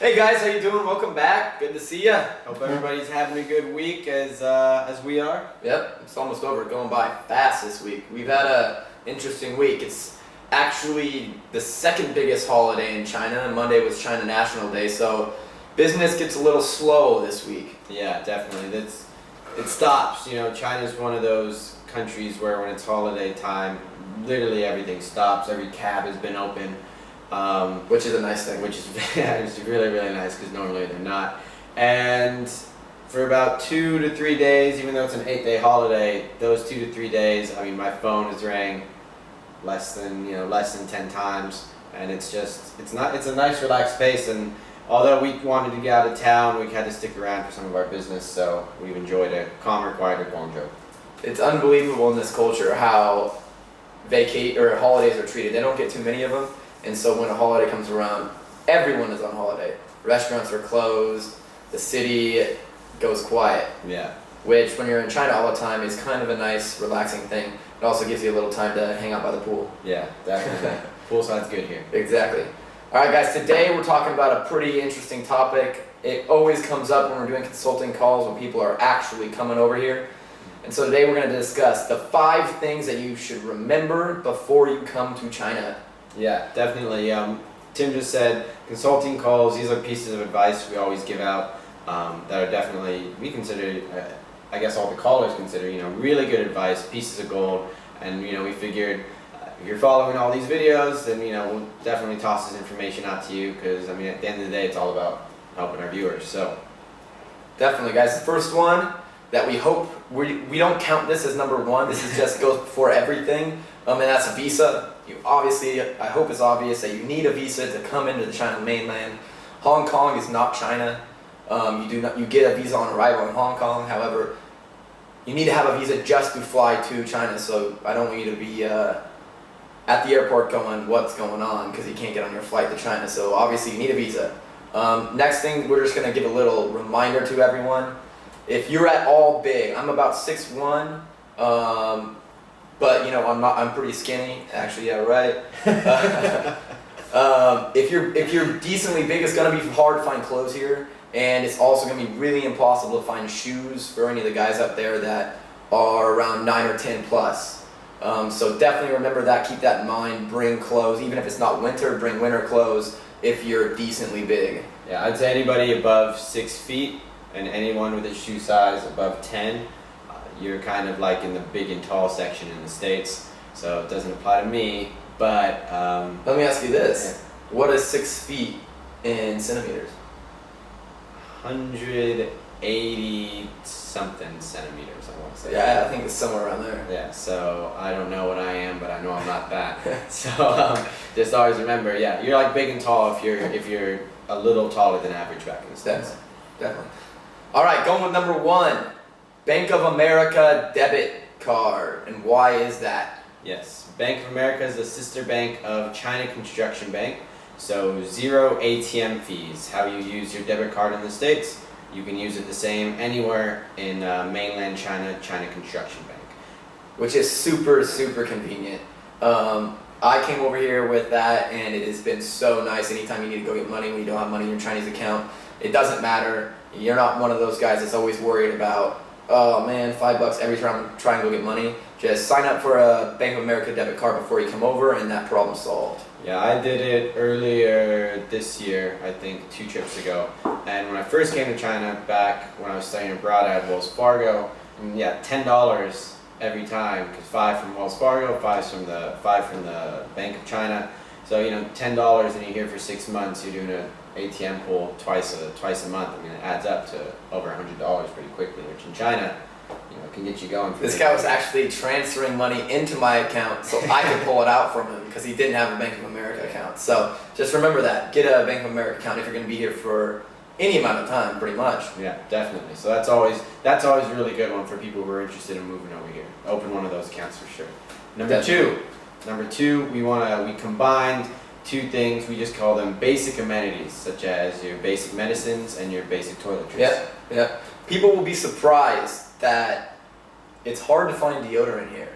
Hey guys, how you doing? Welcome back. Good to see ya. Hope everybody's having a good week as we are. Yep, it's almost over. Going by fast this week. We've had a interesting week. It's actually the second biggest holiday in China. Monday was China National Day, so business gets a little slow this week. Yeah, definitely. It stops. You know, China's one of those countries where when it's holiday time, literally everything stops. Every cab has been open. Which is a nice thing. Which is it's really, really nice because normally they're not. And for about 2 to 3 days, even though it's an 8-day holiday, those 2 to 3 days, I mean, my phone has rang less than 10 times, and it's a nice relaxed pace. And although we wanted to get out of town, we had to stick around for some of our business, so we've enjoyed it. Calmer, quieter Guangzhou. It's unbelievable in this culture how holidays are treated. They don't get too many of them. And so when a holiday comes around, everyone is on holiday. Restaurants are closed, the city goes quiet. Yeah. Which, when you're in China all the time, is kind of a nice, relaxing thing. It also gives you a little time to hang out by the pool. Yeah, definitely. Poolside's good here. Exactly. All right, guys, today we're talking about a pretty interesting topic. It always comes up when we're doing consulting calls when people are actually coming over here. And so today we're going to discuss the 5 things that you should remember before you come to China. Yeah, definitely. Tim just said consulting calls, these are pieces of advice we always give out that are definitely, we consider, I guess all the callers consider, really good advice, pieces of gold. And, we figured if you're following all these videos, then, we'll definitely toss this information out to you because, at the end of the day, it's all about helping our viewers. So, definitely, guys. The first one that we hope, we don't count this as number 1. This is just goes before everything, and that's a visa. I hope it's obvious that you need a visa to come into the China mainland. Hong Kong is not China. You get a visa on arrival in Hong Kong. However, you need to have a visa just to fly to China. So I don't want you to be at the airport going, what's going on? Because you can't get on your flight to China. So obviously you need a visa. Next thing, we're just going to give a little reminder to everyone. If you're at all big, I'm about 6'1", but I'm pretty skinny. Actually, yeah, right. If you're decently big, it's gonna be hard to find clothes here, and it's also gonna be really impossible to find shoes for any of the guys up there that are around 9 or 10 plus. So definitely remember that. Keep that in mind. Bring clothes, even if it's not winter. Bring winter clothes if you're decently big. Yeah, I'd say anybody above 6 feet and anyone with a shoe size above 10. You're kind of like in the big and tall section in the States, so it doesn't apply to me, but... Let me ask you this. Yeah. What is 6 feet in centimeters? 180 something centimeters, I want to say. Yeah, I think it's somewhere around there. Yeah, so I don't know what I am, but I know I'm not that. So just always remember, yeah, you're like big and tall if you're a little taller than average back in the States. Definitely. All right, going with number 1. Bank of America Debit Card, and why is that? Yes, Bank of America is the sister bank of China Construction Bank, so 0 ATM fees. How you use your debit card in the States, you can use it the same anywhere in mainland China, China Construction Bank. Which is super, super convenient. I came over here with that, and it has been so nice. Anytime you need to go get money when you don't have money in your Chinese account, it doesn't matter. You're not one of those guys that's always worried about, oh man, $5 every time I'm trying to go get money. Just sign up for a Bank of America debit card before you come over, and that problem's solved. Yeah, I did it earlier this year, I think 2 trips ago. And when I first came to China, back when I was studying abroad, I had Wells Fargo. And yeah, $10 every time, because 5 from Wells Fargo, 5 from the Bank of China. So $10, and you're here for 6 months. You're doing an ATM pull twice a month. I mean, it adds up to over $100 pretty quickly, which in China, can get you going. This guy was actually transferring money into my account so I could pull it out from him because he didn't have a Bank of America account. So just remember that. Get a Bank of America account if you're going to be here for any amount of time, pretty much. Yeah, definitely. So that's always a really good one for people who are interested in moving over here. Open one of those accounts for sure. Number two, we combined 2 things. We just call them basic amenities, such as your basic medicines and your basic toiletries. Yeah. People will be surprised that it's hard to find deodorant here.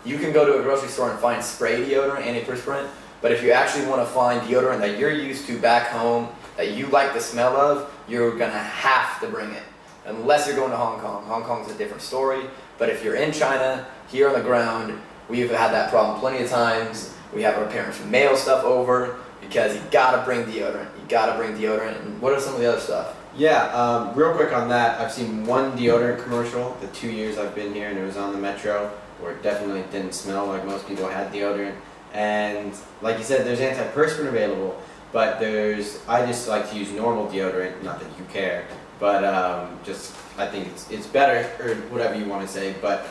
You can go to a grocery store and find spray deodorant, antiperspirant, but if you actually want to find deodorant that you're used to back home, that you like the smell of, you're gonna have to bring it. Unless you're going to Hong Kong. Hong Kong's a different story. But if you're in China, here on the ground, we've had that problem plenty of times. We have our parents mail stuff over because you gotta bring deodorant. You gotta bring deodorant. And what are some of the other stuff? Yeah, real quick on that, I've seen one deodorant commercial the 2 years I've been here, and it was on the metro, where it definitely didn't smell like most people had deodorant. And like you said, there's antiperspirant available, but I just like to use normal deodorant, not that you care, but I think it's better, or whatever you want to say, but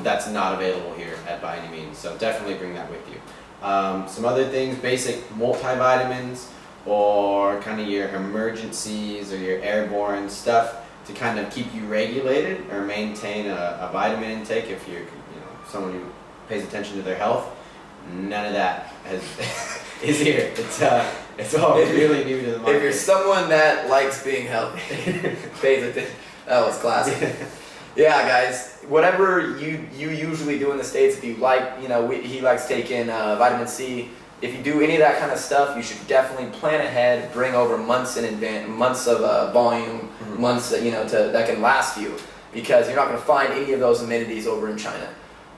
that's not available here by any means, so definitely bring that with you. Some other things, basic multivitamins, or kind of your emergencies or your airborne stuff to kind of keep you regulated or maintain a vitamin intake if you're someone who pays attention to their health. None of that is here. It's all really new to the market. If you're someone that likes being healthy, pays attention. That was classic. Yeah, guys. Whatever you usually do in the States, if you like, he likes taking vitamin C. If you do any of that kind of stuff, you should definitely plan ahead, bring over months in advance, months of volume, months that that can last you, because you're not going to find any of those amenities over in China.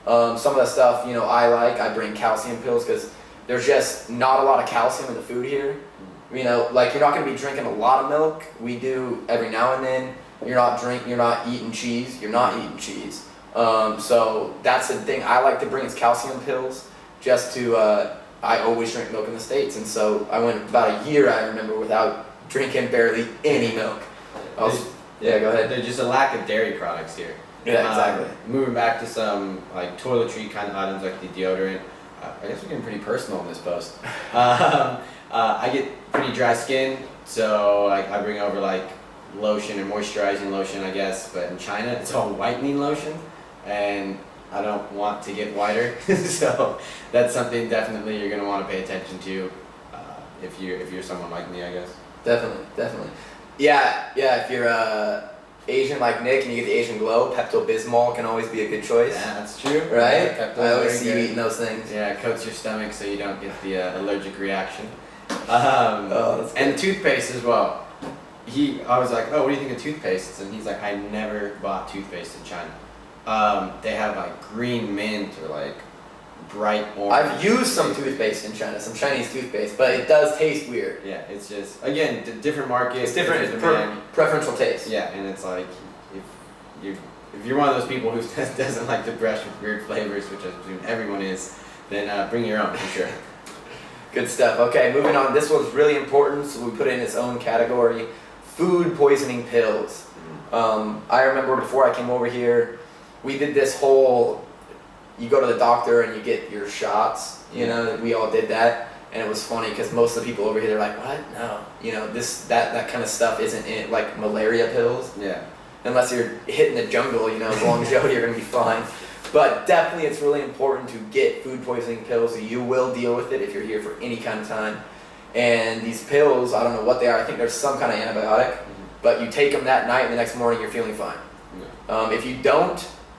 Some of the stuff I bring calcium pills because there's just not a lot of calcium in the food here. You're not going to be drinking a lot of milk. We do every now and then. You're not eating cheese. You're not eating cheese. So that's the thing I like to bring is calcium pills, just to. I always drink milk in the States, and so I went about a year, I remember, without drinking barely any milk. Yeah, go ahead. There's just a lack of dairy products here. Yeah, exactly. Moving back to some toiletry kind of items like the deodorant. I guess we're getting pretty personal in this post. I get pretty dry skin, so I bring over lotion or moisturizing lotion, I guess. But in China, it's all whitening lotion, and I don't want to get whiter, so that's something definitely you're going to want to pay attention to if you're someone like me, I guess. Definitely. Yeah. If you're Asian like Nick and you get the Asian glow, Pepto-Bismol can always be a good choice. Yeah, that's true. Right? Yeah, I always see you eating those things. Yeah, it coats your stomach so you don't get the allergic reaction. That's good. And toothpaste as well. I was like, oh, what do you think of toothpaste? And he's like, I never bought toothpaste in China. They have green mint or bright orange. I've used some toothpaste in China, some Chinese toothpaste, but it does taste weird. Yeah, it's just, again, different market. It's different preferential taste. Yeah, and it's if you're one of those people who doesn't like to brush with weird flavors, which I assume everyone is, then bring your own for sure. Good stuff. Okay, moving on. This one's really important, so we put it in its own category. Food poisoning pills. I remember before I came over here, we did this whole, you go to the doctor and you get your shots, we all did that, and it was funny because most of the people over here, they're like, what? No. That kind of stuff isn't in, malaria pills. Yeah. Unless you're hitting the jungle, Guangzhou, you're going to be fine. But definitely it's really important to get food poisoning pills. You will deal with it if you're here for any kind of time. And these pills, I don't know what they are, I think there's some kind of antibiotic, but you take them that night and the next morning you're feeling fine. Yeah.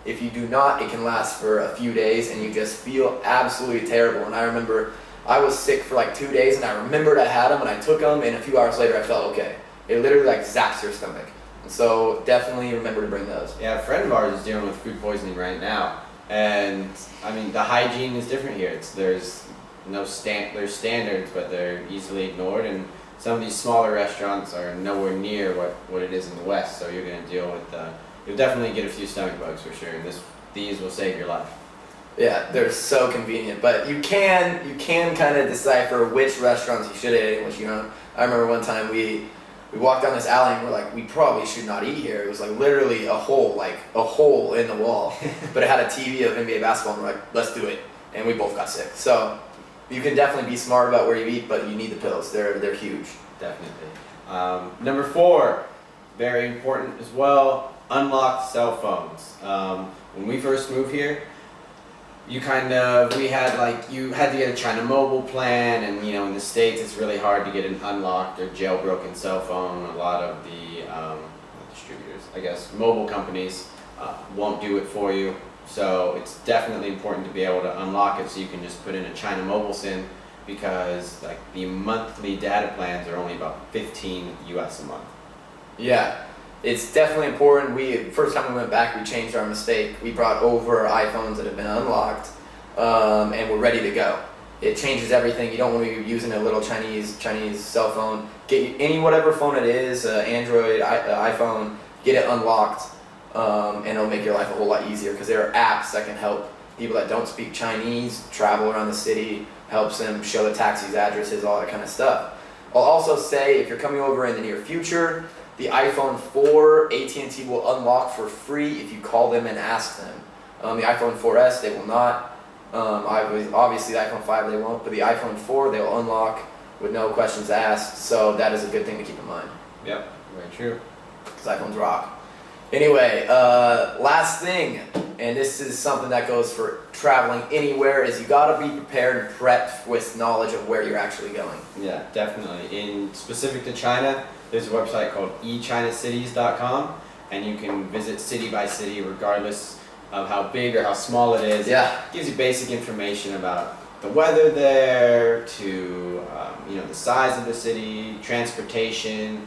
If you do not, it can last for a few days and you just feel absolutely terrible. And I remember I was sick for 2 days and I remembered I had them and I took them and a few hours later I felt okay. It literally zaps your stomach. So definitely remember to bring those. Yeah, a friend of ours is dealing with food poisoning right now. And I mean, the hygiene is different here. There's standards, but they're easily ignored. And some of these smaller restaurants are nowhere near what it is in the West. So you're going to deal with you'll definitely get a few stomach bugs for sure. These will save your life. Yeah, they're so convenient, but you can kind of decipher which restaurants you should eat and which you don't. I remember one time we walked down this alley and we're like, we probably should not eat here. It was literally a hole in the wall, but it had a TV of NBA basketball and we're like, let's do it, and we both got sick. So you can definitely be smart about where you eat, but you need the pills. They're huge. Definitely. Number 4, very important as well. Unlocked cell phones. When we first moved here, you had to get a China Mobile plan, and in the States it's really hard to get an unlocked or jailbroken cell phone. A lot of the distributors, I guess, mobile companies won't do it for you. So it's definitely important to be able to unlock it so you can just put in a China Mobile SIM because like the monthly data plans are only about 15 US a month. Yeah, it's definitely important. First time we went back, we changed our mistake. We brought over iPhones that have been unlocked, and we're ready to go. It changes everything. You don't want to be using a little Chinese cell phone. Get any whatever phone it is, Android, iPhone, get it unlocked, and it'll make your life a whole lot easier because there are apps that can help people that don't speak Chinese travel around the city, helps them show the taxis addresses, all that kind of stuff. I'll also say if you're coming over in the near future, the iPhone 4 AT&T will unlock for free if you call them and ask them. The iPhone 4S, they will not. Obviously the iPhone 5 they won't, but the iPhone 4 they'll unlock with no questions asked, so that is a good thing to keep in mind. Yep, very true. Because iPhones rock. Anyway, last thing, and this is something that goes for traveling anywhere, is you gotta be prepared and prepped with knowledge of where you're actually going. Yeah, definitely. In specific to China, there's a website called echinacities.com, and you can visit city by city regardless of how big or how small it is. Yeah. It gives you basic information about the weather there, to the size of the city, transportation,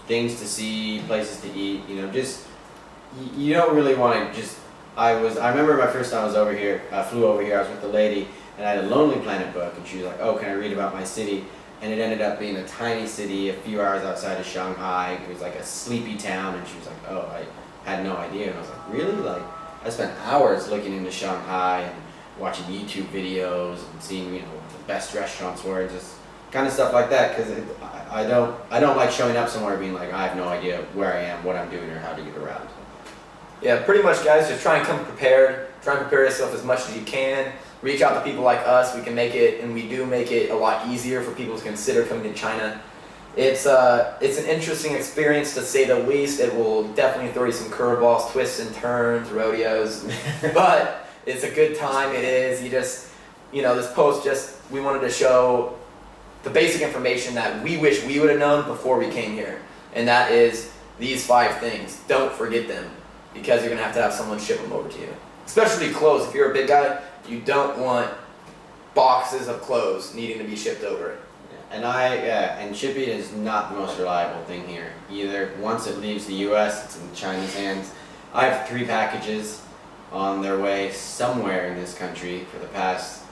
things to see, places to eat. You don't really want to just. I remember my first time I was over here. I flew over here. I was with a lady, and I had a Lonely Planet book, and she was like, "Oh, can I read about my city?" And it ended up being a tiny city, a few hours outside of Shanghai. It was like a sleepy town, and she was like, "Oh, I had no idea." And I was like, "Really?" Like, I spent hours looking into Shanghai and watching YouTube videos and seeing what the best restaurants were, and just kind of stuff like that. Because I don't like showing up somewhere being like, I have no idea where I am, what I'm doing, or how to get around. Yeah, pretty much, guys. Just try and come prepared. Try and prepare yourself as much as you can. Reach out to people like us. We can make it, and we do make it a lot easier for people to consider coming to China. It's an interesting experience to say the least. It will definitely throw you some curveballs, twists and turns, rodeos, but it's a good time. It is. This post we wanted to show the basic information that we wish we would have known before we came here, and that is these 5 things. Don't forget them, because you're gonna have to have someone ship them over to you. Especially clothes. If you're a big guy, you don't want boxes of clothes needing to be shipped over. And shipping is not the most reliable thing here either. Once it leaves the U.S., it's in China's hands. I have 3 packages on their way somewhere in this country for the past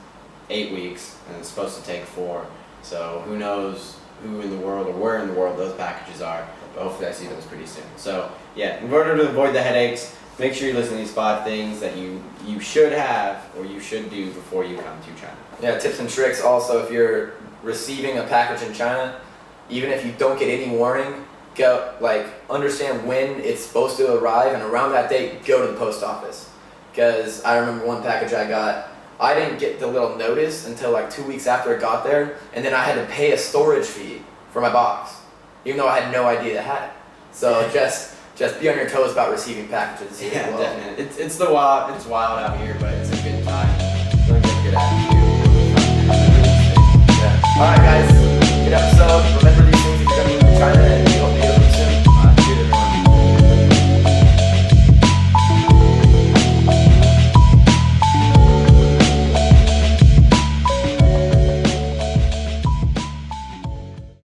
8 weeks, and it's supposed to take 4. So who knows who in the world or where in the world those packages are, but hopefully I see those pretty soon. So yeah, in order to avoid the headaches, make sure you listen to these 5 things that you should have or you should do before you come to China. Yeah, tips and tricks also. If you're receiving a package in China, even if you don't get any warning, understand when it's supposed to arrive, and around that date, go to the post office. Because I remember one package I got, I didn't get the little notice until 2 weeks after it got there, and then I had to pay a storage fee for my box, even though I had no idea it had it. So just be on your toes about receiving packages. Yeah, definitely. It's wild out here, but it's a good